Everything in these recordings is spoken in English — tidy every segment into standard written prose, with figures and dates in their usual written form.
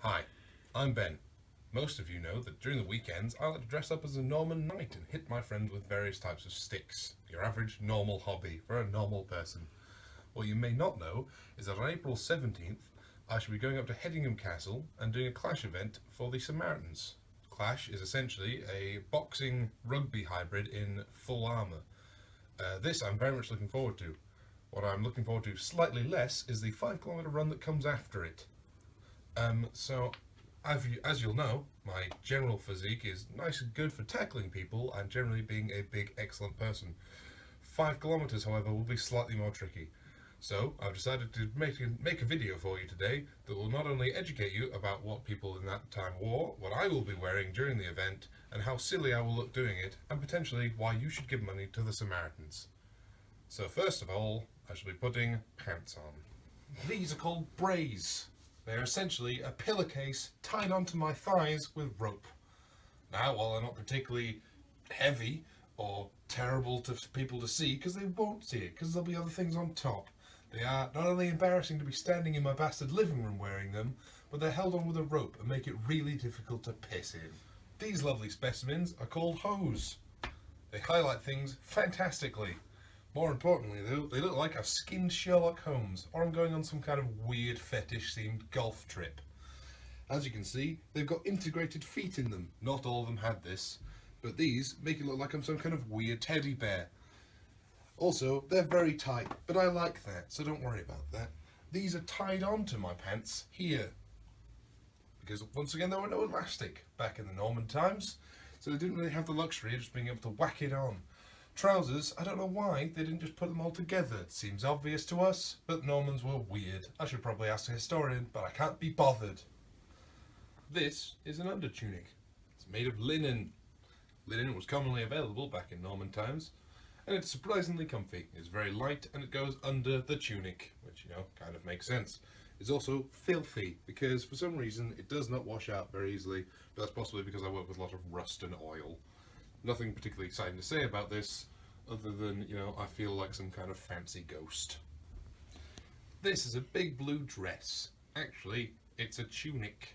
Hi, I'm Ben. Most of you know that during the weekends I like to dress up as a Norman knight and hit my friends with various types of sticks. Your average normal hobby for a normal person. What you may not know is that on April 17th I shall be going up to Hedingham Castle and doing a clash event for the Samaritans. Clash is essentially a boxing rugby hybrid in full armour. This I'm very much looking forward to. What I'm looking forward to slightly less is the 5 kilometre run that comes after it. So, as you'll know, my general physique is nice and good for tackling people and generally being a big, excellent person. 5 kilometres, however, will be slightly more tricky. So, I've decided to make a video for you today that will not only educate you about what people in that time wore, what I will be wearing during the event, and how silly I will look doing it, and potentially why you should give money to the Samaritans. So first of all, I shall be putting pants on. These are called brays. They are essentially a pillowcase tied onto my thighs with rope. Now, while they're not particularly heavy or terrible to people to see, because they won't see it, because there'll be other things on top, they are not only embarrassing to be standing in my bastard living room wearing them, but they're held on with a rope and make it really difficult to piss in. These lovely specimens are called hose. They highlight things fantastically. More importantly though, they look like I've skinned Sherlock Holmes, or I'm going on some kind of weird fetish-themed golf trip. As you can see, they've got integrated feet in them. Not all of them had this, but these make it look like I'm some kind of weird teddy bear. Also, they're very tight, but I like that, so don't worry about that. These are tied onto my pants here, because once again there were no elastic back in the Norman times, so they didn't really have the luxury of just being able to whack it on. Trousers, I don't know why they didn't just put them all together. It seems obvious to us, but Normans were weird. I should probably ask a historian, but I can't be bothered. This is an undertunic. It's made of linen. Linen was commonly available back in Norman times, and it's surprisingly comfy. It's very light and it goes under the tunic, which, kind of makes sense. It's also filthy because for some reason it does not wash out very easily, but that's possibly because I work with a lot of rust and oil. Nothing particularly exciting to say about this, other than, I feel like some kind of fancy ghost. This is a big blue dress. Actually, it's a tunic.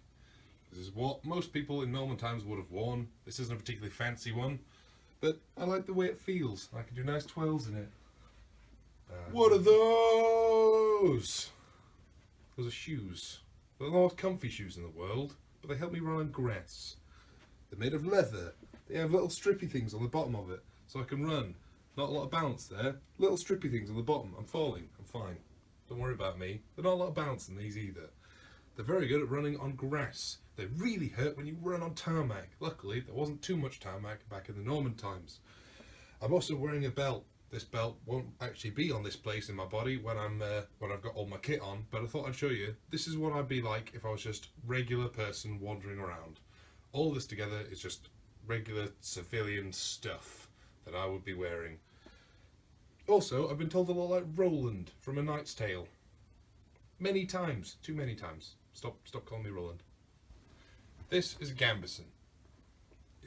This is what most people in Norman times would have worn. This isn't a particularly fancy one, but I like the way it feels. I can do nice twirls in it. What are those? Those are shoes. They're the most comfy shoes in the world, but they help me run on grass. They're made of leather. They have little strippy things on the bottom of it, so I can run. Not a lot of bounce there. Little strippy things on the bottom. I'm falling. I'm fine. Don't worry about me. There's not a lot of bounce in these either. They're very good at running on grass. They really hurt when you run on tarmac. Luckily, there wasn't too much tarmac back in the Norman times. I'm also wearing a belt. This belt won't actually be on this place in my body when I've got all my kit on, but I thought I'd show you. This is what I'd be like if I was just a regular person wandering around. All this together is just regular civilian stuff that I would be wearing. Also, I've been told I look like Roland from A Knight's Tale. Many times. Too many times. Stop calling me Roland. This is a gambeson.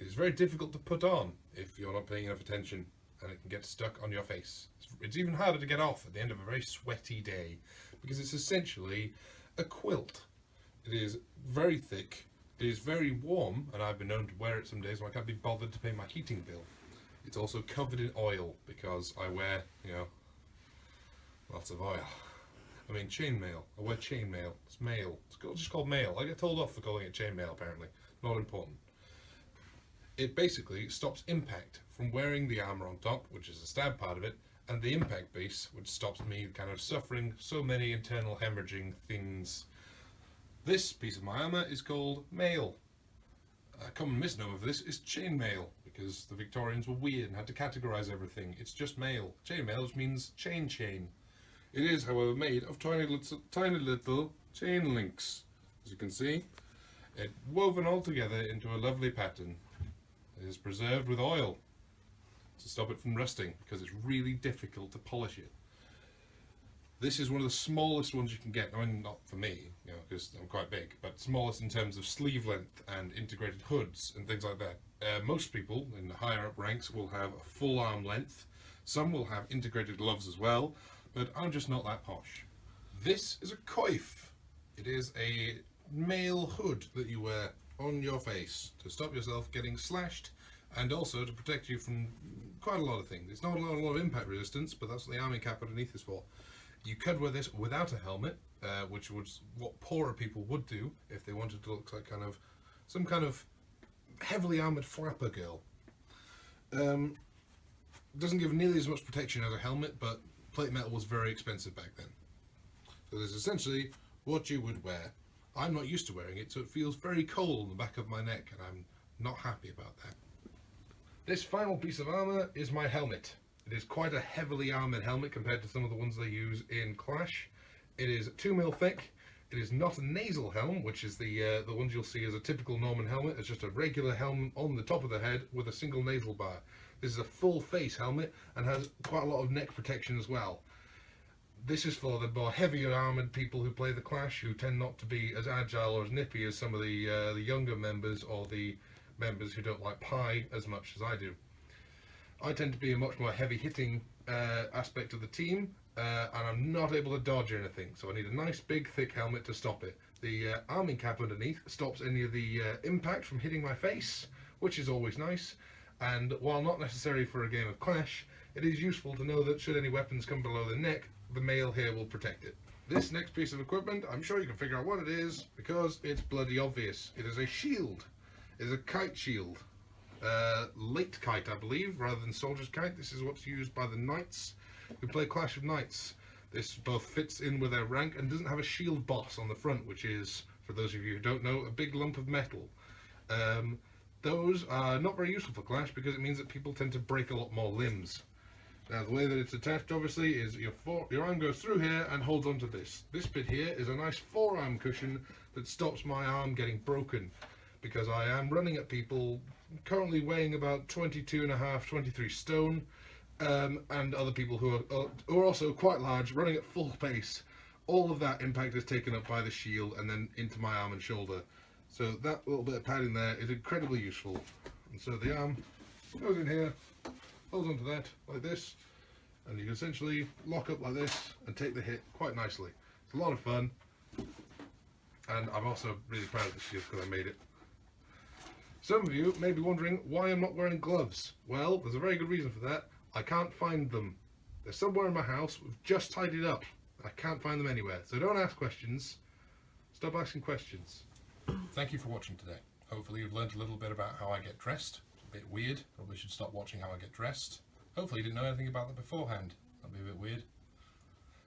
It is very difficult to put on if you're not paying enough attention, and it can get stuck on your face. It's even harder to get off at the end of a very sweaty day, because it's essentially a quilt. It is very thick. It is very warm, and I've been known to wear it some days when I can't be bothered to pay my heating bill. It's also covered in oil, because I wear, lots of oil. I mean, chainmail. I wear chainmail. It's mail. It's just called mail. I get told off for calling it chainmail, apparently. Not important. It basically stops impact from wearing the armour on top, which is the stab part of it, and the impact base, which stops me kind of suffering so many internal hemorrhaging things. This piece of my armour is called mail. A common misnomer for this is chainmail, because the Victorians were weird and had to categorise everything. It's just mail. Chainmail just means chain. It is, however, made of tiny little chain links. As you can see, it's woven all together into a lovely pattern. It is preserved with oil to stop it from rusting, because it's really difficult to polish it. This is one of the smallest ones you can get. I mean, not for me, because I'm quite big, but smallest in terms of sleeve length and integrated hoods and things like that. Most people in the higher up ranks will have a full arm length. Some will have integrated gloves as well, but I'm just not that posh. This is a coif. It is a mail hood that you wear on your face to stop yourself getting slashed, and also to protect you from quite a lot of things. It's not a lot of impact resistance, but that's what the arming cap underneath is for. You could wear this without a helmet, which was what poorer people would do if they wanted to look like some kind of heavily armoured flapper girl. Doesn't give nearly as much protection as a helmet, but plate metal was very expensive back then. So this is essentially what you would wear. I'm not used to wearing it, so it feels very cold on the back of my neck, and I'm not happy about that. This final piece of armour is my helmet. It is quite a heavily armoured helmet compared to some of the ones they use in Clash. It is 2 mil thick. It is not a nasal helm, which is the ones you'll see as a typical Norman helmet. It's just a regular helmet on the top of the head with a single nasal bar. This is a full face helmet and has quite a lot of neck protection as well. This is for the more heavier armoured people who play the Clash, who tend not to be as agile or as nippy as some of the younger members, or the members who don't like pie as much as I do. I tend to be a much more heavy hitting aspect of the team, and I'm not able to dodge anything, so I need a nice big thick helmet to stop it. The arming cap underneath stops any of the impact from hitting my face, which is always nice, and while not necessary for a game of Clash, it is useful to know that should any weapons come below the neck, the mail here will protect it. This next piece of equipment, I'm sure you can figure out what it is, because it's bloody obvious. It is a shield. It is a kite shield. Late kite, I believe, rather than soldier's kite. This is what's used by the knights who play Clash of Knights. This both fits in with their rank and doesn't have a shield boss on the front, which is, for those of you who don't know, a big lump of metal. Those are not very useful for Clash because it means that people tend to break a lot more limbs. Now the way that it's attached obviously is your arm goes through here and holds onto this. This bit here is a nice forearm cushion that stops my arm getting broken, because I am running at people currently weighing about 22.5, 23 stone, and other people who are also quite large, running at full pace. All of that impact is taken up by the shield and then into my arm and shoulder. So that little bit of padding there is incredibly useful. And so the arm goes in here, holds onto that like this, and you can essentially lock up like this and take the hit quite nicely. It's a lot of fun, and I'm also really proud of the shield because I made it. Some of you may be wondering why I'm not wearing gloves. Well, there's a very good reason for that. I can't find them. They're somewhere in my house. We've just tidied up. I can't find them anywhere. So don't ask questions. Stop asking questions. Thank you for watching today. Hopefully you've learned a little bit about how I get dressed. It's a bit weird. Probably should stop watching how I get dressed. Hopefully you didn't know anything about that beforehand. That'd be a bit weird.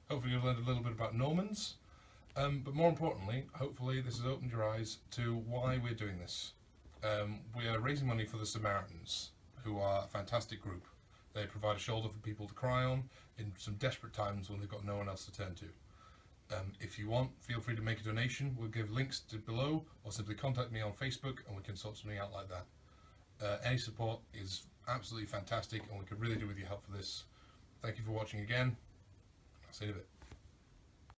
Hopefully you've learned a little bit about Normans. But more importantly, hopefully this has opened your eyes to why we're doing this. We are raising money for the Samaritans, who are a fantastic group. They provide a shoulder for people to cry on in some desperate times when they've got no one else to turn to. If you want, feel free to make a donation. We'll give links below, or simply contact me on Facebook and we can sort something out like that. Any support is absolutely fantastic, and we could really do with your help for this. Thank you for watching again. I'll see you in a bit.